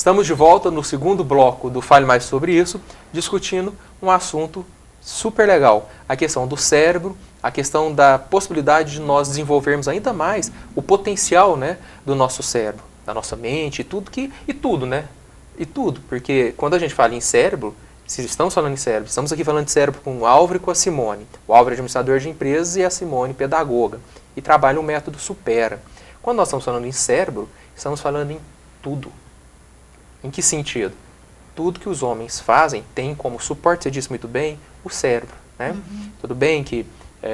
Estamos de volta no segundo bloco do Fale Mais Sobre Isso, discutindo um assunto super legal, a questão do cérebro, a questão da possibilidade de nós desenvolvermos ainda mais o potencial, né, do nosso cérebro, da nossa mente e tudo, né? E tudo, porque quando a gente fala em cérebro, se estamos falando em cérebro, estamos aqui falando de cérebro com o Álvaro e com a Simone. O Álvaro é administrador de empresas e a Simone pedagoga, e trabalha o método Supera. Quando nós estamos falando em cérebro, estamos falando em tudo. Em que sentido? Tudo que os homens fazem tem como suporte, você disse muito bem, o cérebro, né? Uhum. Tudo bem que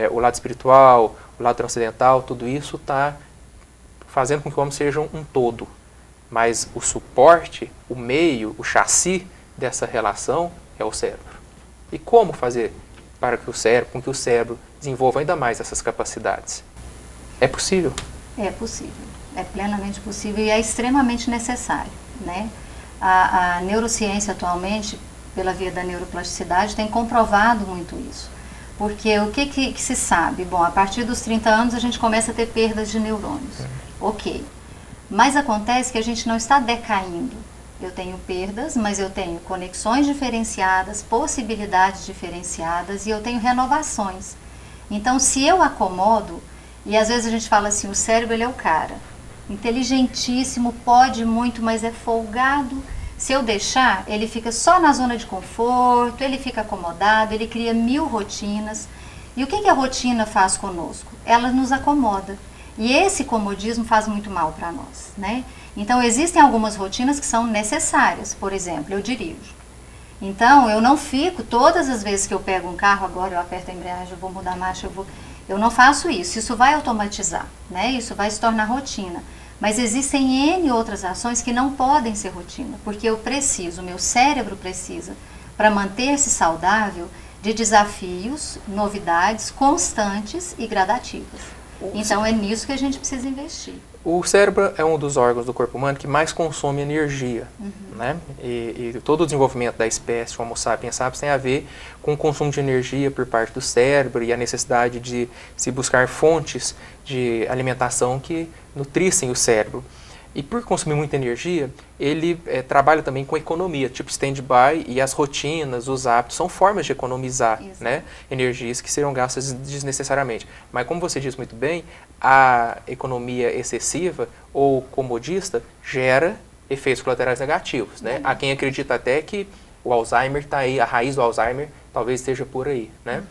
o lado espiritual, o lado transcendental, tudo isso está fazendo com que o homem seja um todo. Mas o suporte, o meio, o chassi dessa relação é o cérebro. E como fazer para que com que o cérebro desenvolva ainda mais essas capacidades? É possível? É possível, é plenamente possível e é extremamente necessário, né? A neurociência atualmente, pela via da neuroplasticidade, tem comprovado muito isso. Porque o que se sabe? Bom, a partir dos 30 anos a gente começa a ter perdas de neurônios. Ok. Mas acontece que a gente não está decaindo. Eu tenho perdas, mas eu tenho conexões diferenciadas, possibilidades diferenciadas e eu tenho renovações. Então, se eu acomodo, e às vezes a gente fala assim, o cérebro ele é o cara, inteligentíssimo, pode muito, mas é folgado. Se eu deixar, ele fica só na zona de conforto, ele fica acomodado, ele cria 1000 rotinas. E o que a rotina faz conosco? Ela nos acomoda. E esse comodismo faz muito mal para nós, né? Então, existem algumas rotinas que são necessárias. Por exemplo, eu dirijo. Então, eu não fico, todas as vezes que eu pego um carro, agora eu aperto a embreagem, eu vou mudar a marcha, eu não faço isso. Isso vai automatizar, né? Isso vai se tornar rotina. Mas existem N outras ações que não podem ser rotina, porque eu preciso, o meu cérebro precisa, para manter-se saudável, de desafios, novidades constantes e gradativas. Então é nisso que a gente precisa investir. O cérebro é um dos órgãos do corpo humano que mais consome energia, né? E todo o desenvolvimento da espécie Homo sapiens sapiens tem a ver com o consumo de energia por parte do cérebro e a necessidade de se buscar fontes de alimentação que nutrissem o cérebro. E por consumir muita energia, ele trabalha também com economia, tipo stand-by, e as rotinas, os hábitos, são formas de economizar, né, energias que serão gastas desnecessariamente. Mas como você diz muito bem, a economia excessiva ou comodista gera efeitos colaterais negativos, né? Há quem acredita até que o Alzheimer está aí, a raiz do Alzheimer talvez esteja por aí, né?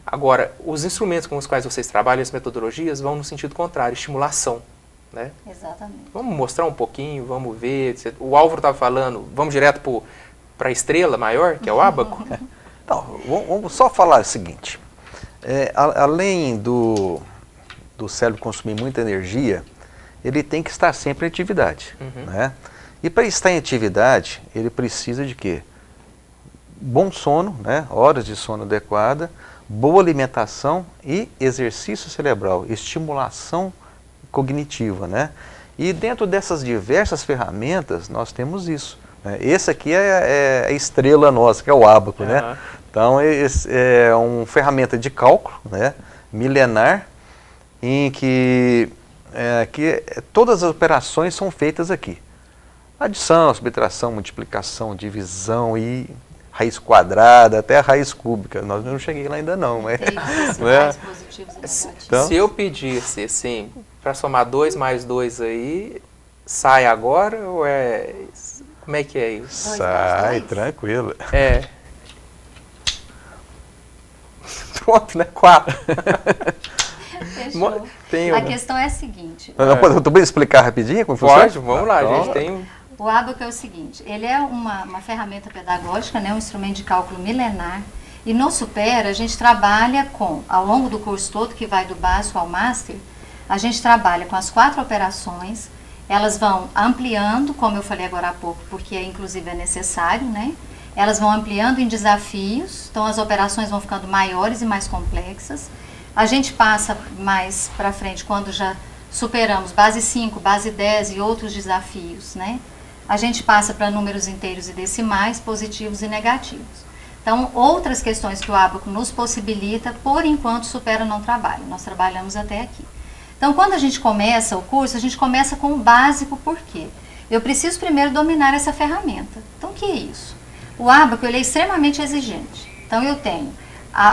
Agora, os instrumentos com os quais vocês trabalham, as metodologias, vão no sentido contrário, estimulação. Né? Exatamente. Vamos mostrar um pouquinho, vamos ver. O Álvaro estava falando, vamos direto para a estrela maior, que é o ábaco? Não, vamos só falar o seguinte, além do cérebro consumir muita energia, ele tem que estar sempre em atividade. Né? E para estar em atividade, ele precisa de quê? Bom sono, né? Horas de sono adequada, boa alimentação e exercício cerebral, estimulação cognitiva, né? E dentro dessas diversas ferramentas nós temos isso, né? Esse aqui é a estrela nossa, que é o ábaco, né? Então é uma ferramenta de cálculo, né? Milenar, em que todas as operações são feitas aqui. Adição, subtração, multiplicação, divisão e raiz quadrada, até a raiz cúbica. Nós não cheguei lá ainda não, mas... Né? Positivos e negativos. Então, se eu pedisse, assim, para somar 2 mais 2 aí, sai agora ou é... Como é que é isso? Sai, tranquilo. Pronto, né? 4. Fechou. A questão é a seguinte. Eu bem explicar rapidinho como funciona? Pode, vamos lá, a gente tem... O ábaco é o seguinte, ele é uma ferramenta pedagógica, né, um instrumento de cálculo milenar, e no Supera a gente trabalha ao longo do curso todo, que vai do básico ao master, a gente trabalha com as 4 operações, elas vão ampliando, como eu falei agora há pouco, porque inclusive é necessário, né? Elas vão ampliando em desafios, então as operações vão ficando maiores e mais complexas. A gente passa mais para frente quando já superamos base 5, base 10 e outros desafios, né? A gente passa para números inteiros e decimais, positivos e negativos. Então, outras questões que o ábaco nos possibilita, por enquanto, Supera não trabalha. Nós trabalhamos até aqui. Então, quando a gente começa o curso, a gente começa com o básico, por quê? eu preciso primeiro dominar essa ferramenta. Então, o que é isso? O ábaco, ele é extremamente exigente. Então, eu tenho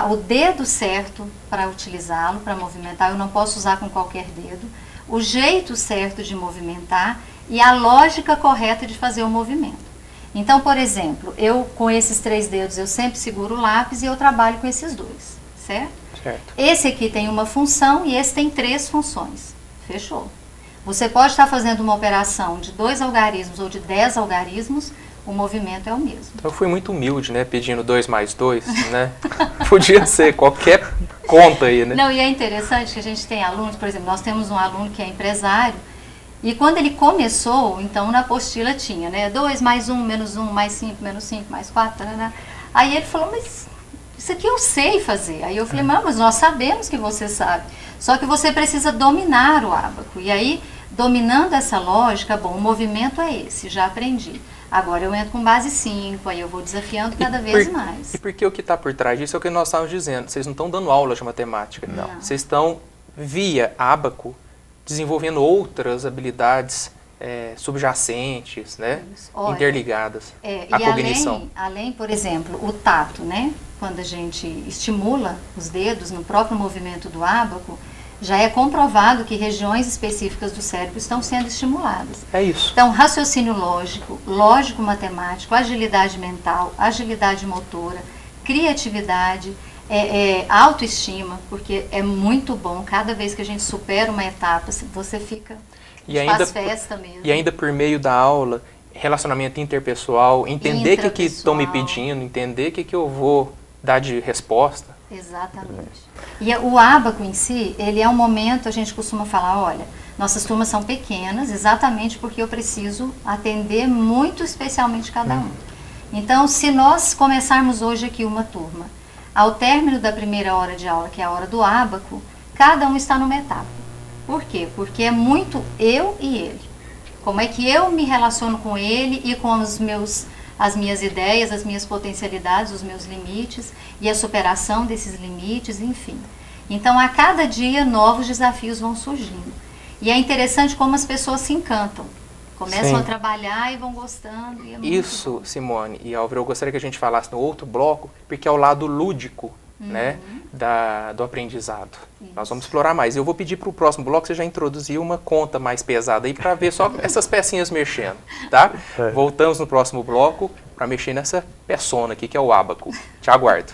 o dedo certo para utilizá-lo, para movimentar, eu não posso usar com qualquer dedo, o jeito certo de movimentar e a lógica correta de fazer o movimento. Então, por exemplo, eu com esses 3 dedos eu sempre seguro o lápis e eu trabalho com esses 2, certo? Certo. Esse aqui tem uma função e esse tem 3 funções. Fechou. Você pode estar fazendo uma operação de 2 algarismos ou de 10 algarismos, o movimento é o mesmo. Eu fui muito humilde, né? Pedindo 2 mais 2, né? Podia ser qualquer conta aí, né? Não, e é interessante que a gente tem alunos, por exemplo, nós temos um aluno que é empresário, e quando ele começou, então na apostila tinha, né? 2 mais 1, menos 1, mais 5, menos 5, mais 4, né? Aí ele falou, mas isso aqui eu sei fazer. Aí eu falei, mas nós sabemos que você sabe. Só que você precisa dominar o ábaco. E aí, dominando essa lógica, bom, o movimento é esse, já aprendi. Agora eu entro com base 5, aí eu vou desafiando cada vez mais. E porque o que está por trás disso é o que nós estávamos dizendo. Vocês não estão dando aula de matemática. Não. Vocês estão, via ábaco, desenvolvendo outras habilidades subjacentes, né? Olha, interligadas à cognição. Além, por exemplo, o tato, né? Quando a gente estimula os dedos no próprio movimento do ábaco, já é comprovado que regiões específicas do cérebro estão sendo estimuladas. É isso. Então, raciocínio lógico, lógico-matemático, agilidade mental, agilidade motora, criatividade, autoestima, porque é muito bom, cada vez que a gente supera uma etapa, você fica, faz festa mesmo. E ainda por meio da aula, relacionamento interpessoal, entender o que estão me pedindo, entender o que eu vou dar de resposta. Exatamente. E o ábaco em si, ele é um momento, a gente costuma falar, olha, nossas turmas são pequenas, exatamente porque eu preciso atender muito especialmente cada um. Então, se nós começarmos hoje aqui uma turma, ao término da primeira hora de aula, que é a hora do ábaco, cada um está numa etapa. Por quê? Porque é muito eu e ele. Como é que eu me relaciono com ele e com as minhas ideias, as minhas potencialidades, os meus limites e a superação desses limites, enfim. Então, a cada dia, novos desafios vão surgindo. E é interessante como as pessoas se encantam. Começam a trabalhar e vão gostando. E é muito Isso, bom. Simone e Álvaro, eu gostaria que a gente falasse no outro bloco, porque é o lado lúdico, né, do aprendizado. Isso. Nós vamos explorar mais. Eu vou pedir para o próximo bloco você já introduzir uma conta mais pesada aí para ver só essas pecinhas mexendo, tá? Voltamos no próximo bloco para mexer nessa peçona aqui que é o ábaco. Te aguardo.